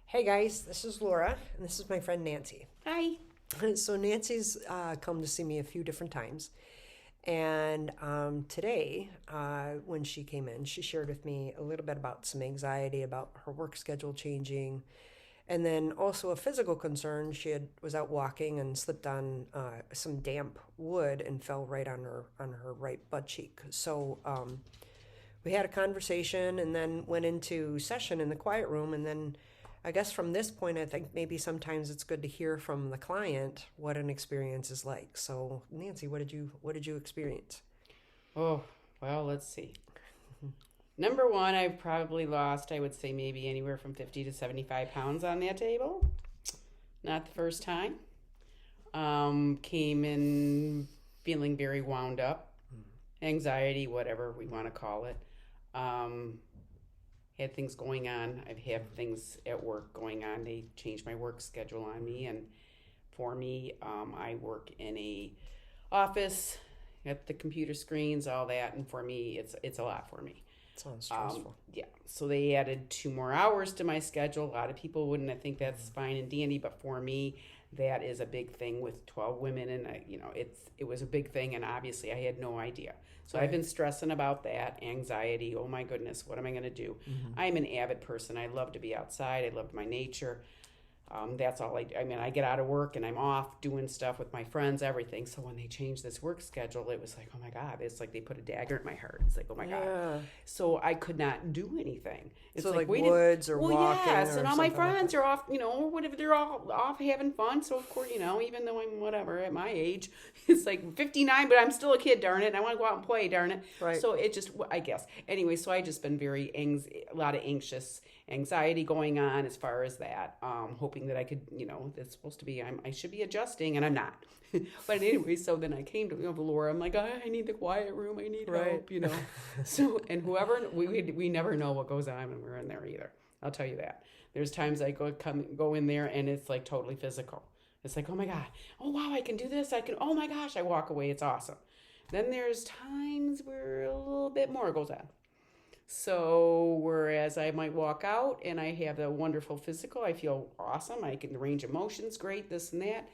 Hey guys, this is Laura, and this is my friend Nancy. Hi. So Nancy's come to see me a few different times, and today, when she came in, she shared with me a little bit about some anxiety about her work schedule changing, and then also a physical concern. Was out walking and slipped on some damp wood and fell right on her right butt cheek. So we had a conversation and then went into session in the quiet room, and then I guess from this point, I think maybe sometimes it's good to hear from the client what an experience is like. So, Nancy, what did you experience? Oh, well, let's see. Number one, I've probably lost, I would say maybe anywhere from 50 to 75 pounds on that table. Not the first time. Came in feeling very wound up, anxiety, whatever we want to call it. Had things going on. I've had things at work going on. They changed my work schedule on me, and for me, I work in a office at the computer screens, all that, and for me, it's a lot for me. Sounds stressful. Yeah, so they added 2 more hours to my schedule. A lot of people wouldn't. I think that's fine and dandy, but for me, that is a big thing with 12 women, and it was a big thing, and obviously I had no idea. So I've been stressing about that, anxiety. Oh my goodness, what am I going to do? I'm an avid person. I love to be outside. I love my nature. That's all I mean, I get out of work and I'm off doing stuff with my friends, everything. So when they changed this work schedule, it was like, oh my God, it's like they put a dagger in my heart. It's like, oh my God. Yeah. So I could not do anything. It's So like woods or walking yes, or and all my something like friends that. are off, or whatever, they're all off having fun. So of course, even though I'm whatever at my age, it's like 59, but I'm still a kid, darn it, and I want to go out and play, darn it. Right. So it just, I guess. Anyway, so I just been a lot of anxiety going on as far as that, hoping that I could, it's supposed to be, I should be adjusting, and I'm not. But anyway, so then I came to Laura. I'm like, I need the quiet room. I need help, So, and whoever, we never know what goes on when we're in there either. I'll tell you that. There's times I go in there and it's like totally physical. It's like, oh my God, oh wow, I can do this. Oh my gosh, I walk away. It's awesome. Then there's times where a little bit more goes on. So whereas I might walk out and I have a wonderful physical, I feel awesome. I can range emotions, great, this and that.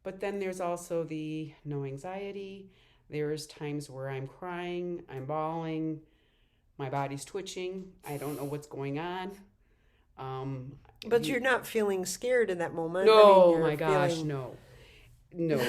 But then there's also the no anxiety. There's times where I'm crying, I'm bawling, my body's twitching. I don't know what's going on. But you're not feeling scared in that moment. No, you're my gosh, feeling... no. No.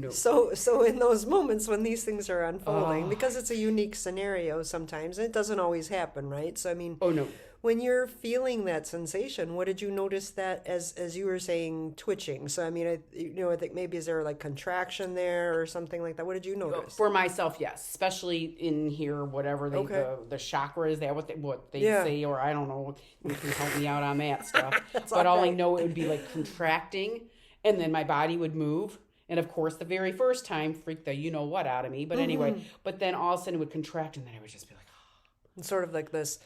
So in those moments when these things are unfolding, because it's a unique scenario sometimes, and it doesn't always happen, right? So Oh no. when you're feeling that sensation, what did you notice that as you were saying twitching? So I think maybe is there like contraction there or something like that? What did you notice? For myself, yes, especially in here, whatever the chakra is, that what they say, or I don't know. You can help me out on that stuff. But all I know, it would be like contracting, and then my body would move. And of course, the very first time freaked the what out of me. But anyway, but then all of a sudden it would contract, and then I would just be like, It's sort of like this,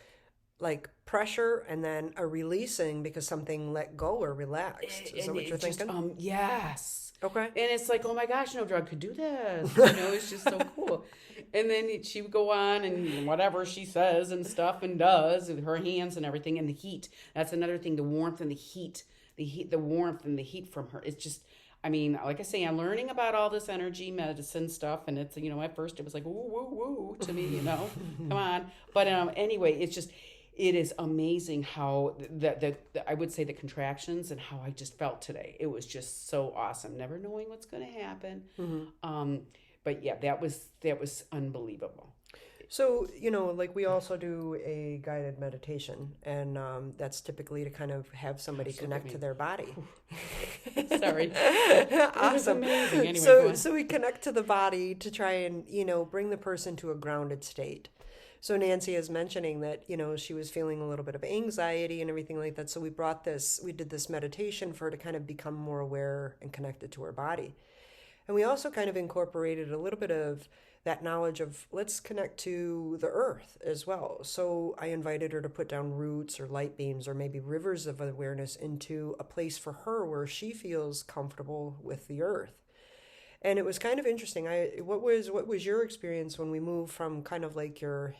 like pressure and then a releasing because something let go or relaxed. Is that what you're thinking? Yes. Okay. And it's like, oh my gosh, no drug could do this. It's just so cool. And then she would go on and whatever she says and stuff and does with her hands and everything. And the heat, that's another thing, the warmth and the heat, the warmth and the heat from her. It's just, like I say, I'm learning about all this energy medicine stuff. And it's, at first it was like, woo, woo, woo to me, come on. But anyway, it is amazing how I would say the contractions and how I just felt today. It was just so awesome. Never knowing what's going to happen. But yeah, that was unbelievable. So, like we also do a guided meditation, and that's typically to kind of have somebody connect to their body. Sorry. Awesome. Amazing. Anyway, so we connect to the body to try and, bring the person to a grounded state. So Nancy is mentioning that, she was feeling a little bit of anxiety and everything like that. So we did this meditation for her to kind of become more aware and connected to her body. And we also kind of incorporated a little bit of that knowledge of let's connect to the earth as well. So I invited her to put down roots or light beams or maybe rivers of awareness into a place for her where she feels comfortable with the earth. And it was kind of interesting. What was your experience when we moved from kind of like your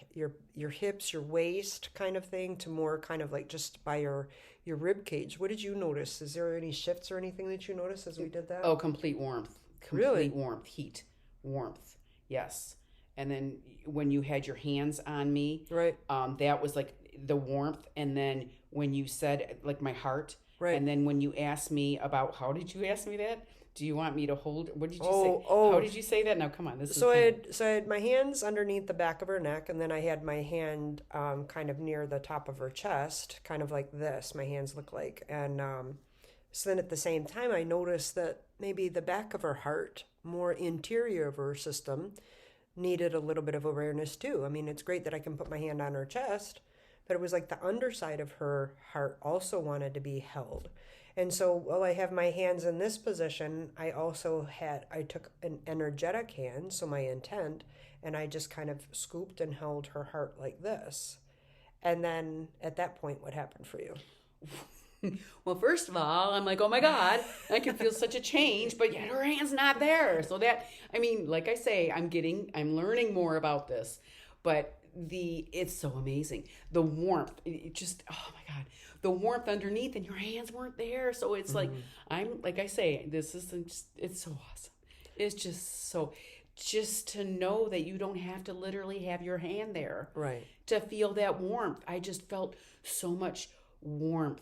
hips, your waist kind of thing to more kind of like just by your rib cage? What did you notice? Is there any shifts or anything that you noticed as we did that? Oh, complete warmth. Really? Complete warmth. Heat. Warmth. Yes. And then when you had your hands on me, Right. that was like the warmth. And then when you said like my heart, Right. and then when you asked me about, how did you ask me that? Do you want me to hold? What did you say? Oh. How did you say that? Now, come on. This is So I had my hands underneath the back of her neck, and then I had my hand kind of near the top of her chest, kind of like this. My hands look like, and so then at the same time, I noticed that maybe the back of her heart, more interior of her system, needed a little bit of awareness too. I mean, it's great that I can put my hand on her chest, but it was like the underside of her heart also wanted to be held. And so while I have my hands in this position, I took an energetic hand, so my intent, and I just kind of scooped and held her heart like this. And then at that point, what happened for you? Well, first of all, I'm like, oh my God, I can feel such a change, but yet her hand's not there. So that, I mean, like I say, I'm learning more about this, but it's so amazing. The warmth, it just, oh my God, the warmth underneath and your hands weren't there. So it's like, like I say, this is just, it's so awesome. It's just to know that you don't have to literally have your hand there. Right. To feel that warmth. I just felt so much warmth.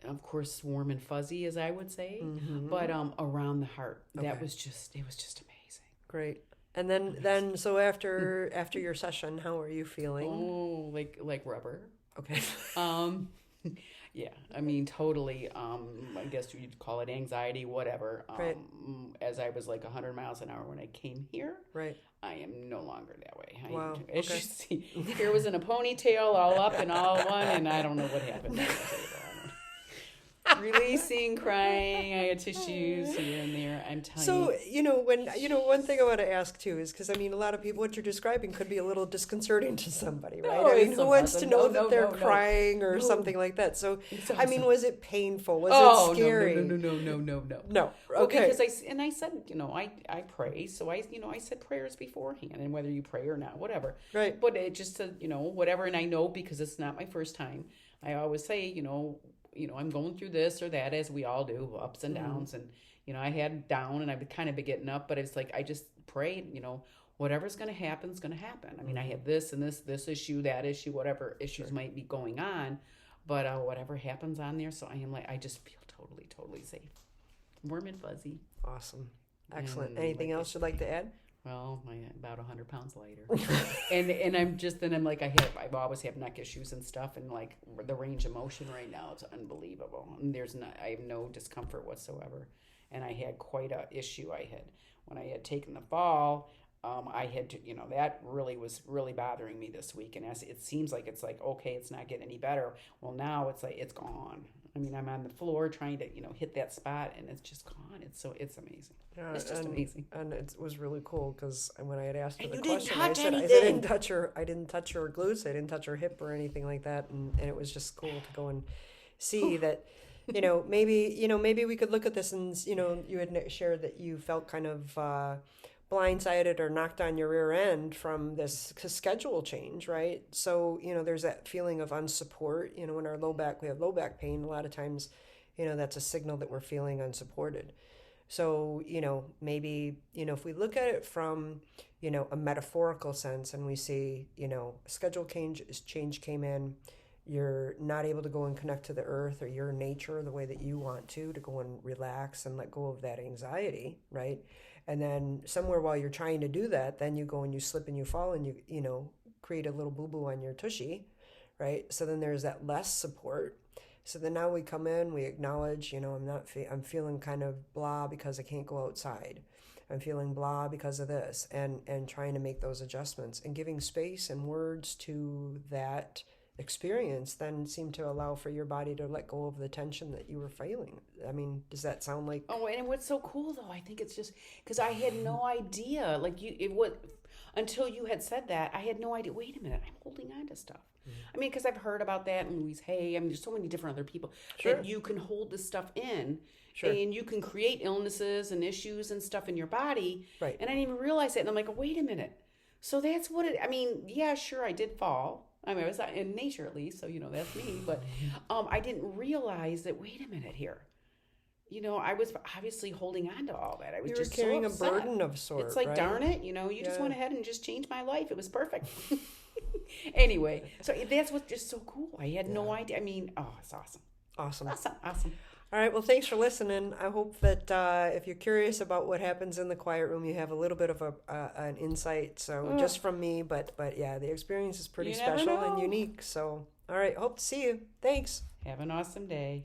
Of course, warm and fuzzy, as I would say, but around the heart. It was just amazing. Great. And then so after your session, how are you feeling? Oh, like rubber. Okay. Yeah, I mean, totally. I guess you'd call it anxiety, whatever. Right. As I was like 100 miles an hour when I came here. Right. I am no longer that way. Wow. As you see, here was in a ponytail, all up and all one, and I don't know what happened. Releasing, crying. I had tissues here and there. I'm telling you. So, one thing I want to ask too is because I mean, a lot of people, what you're describing could be a little disconcerting to somebody, right? No, I mean, it's who wants awesome. to know No, that no, they're no, no. crying or No. something like that? So, It's I mean, awesome. was it painful? Was it scary? No. No. Well, Okay. because I said, I pray, so I said prayers beforehand, and whether you pray or not, whatever. Right. But it just said, whatever, and I know because it's not my first time. I always say, I'm going through this or that, as we all do, ups and downs, and I had down, and I've kind of been getting up, but it's like I just prayed, whatever's going to happen is going to happen. I mean, I had this and this issue, that issue, whatever issues might be going on, but whatever happens on there, so I just feel totally safe, warm and fuzzy. Awesome. Excellent. And Anything else you'd like to add? Well, about 100 pounds lighter, and I'm like I've always have neck issues and stuff, and like the range of motion right now is unbelievable. And I have no discomfort whatsoever, and I had quite a issue. When I had taken the fall, I had to, that was really bothering me this week, and as it seems like it's like okay, it's not getting any better. Well, now it's like it's gone. I mean, I'm on the floor trying to, hit that spot, and it's just gone. It's amazing. Yeah, it's just amazing. And it was really cool because when I had asked her And the you didn't question, touch I said anything. I didn't touch her glutes, I didn't touch her hip or anything like that, and it was just cool to go and see that, maybe we could look at this and you had shared that you felt kind of blindsided or knocked on your rear end from this schedule change, right? So there's that feeling of unsupport. In our we have low back pain. A lot of times, that's a signal that we're feeling unsupported. So, maybe, if we look at it from, a metaphorical sense and we see, schedule change came in, you're not able to go and connect to the earth or your nature the way that you want to go and relax and let go of that anxiety, right? And then somewhere while you're trying to do that, then you go and you slip and you fall and you create a little boo-boo on your tushy, right? So then there's that less support. So then now we come in, we acknowledge, I'm feeling kind of blah because I can't go outside. I'm feeling blah because of this, and trying to make those adjustments and giving space and words to that experience then seemed to allow for your body to let go of the tension that you were feeling. I mean, does that sound like... Oh, and what's so cool though, I think it's just because I had no idea, until you had said that, I had no idea. Wait a minute, I'm holding on to stuff. I mean, because I've heard about that and Louise Hay. I mean, there's so many different other people that you can hold this stuff in. Sure. And you can create illnesses and issues and stuff in your body. Right. And I didn't even realize that. And I'm like, wait a minute. So that's what it, I mean, yeah, sure, I did fall. I mean, I was in nature at least, so, that's me. But I didn't realize that, wait a minute here. I was obviously holding on to all that. I was just carrying so upset. a burden of sorts. It's like, right? darn it, you just went ahead and just changed my life. It was perfect. Anyway, so that's what's just so cool. I had no idea. I mean, it's awesome. Awesome. Awesome. All right. Well, thanks for listening. I hope that if you're curious about what happens in the quiet room, you have a little bit of an insight. So just from me, but yeah, the experience is pretty special and unique. So, all right. Hope to see you. Thanks. Have an awesome day.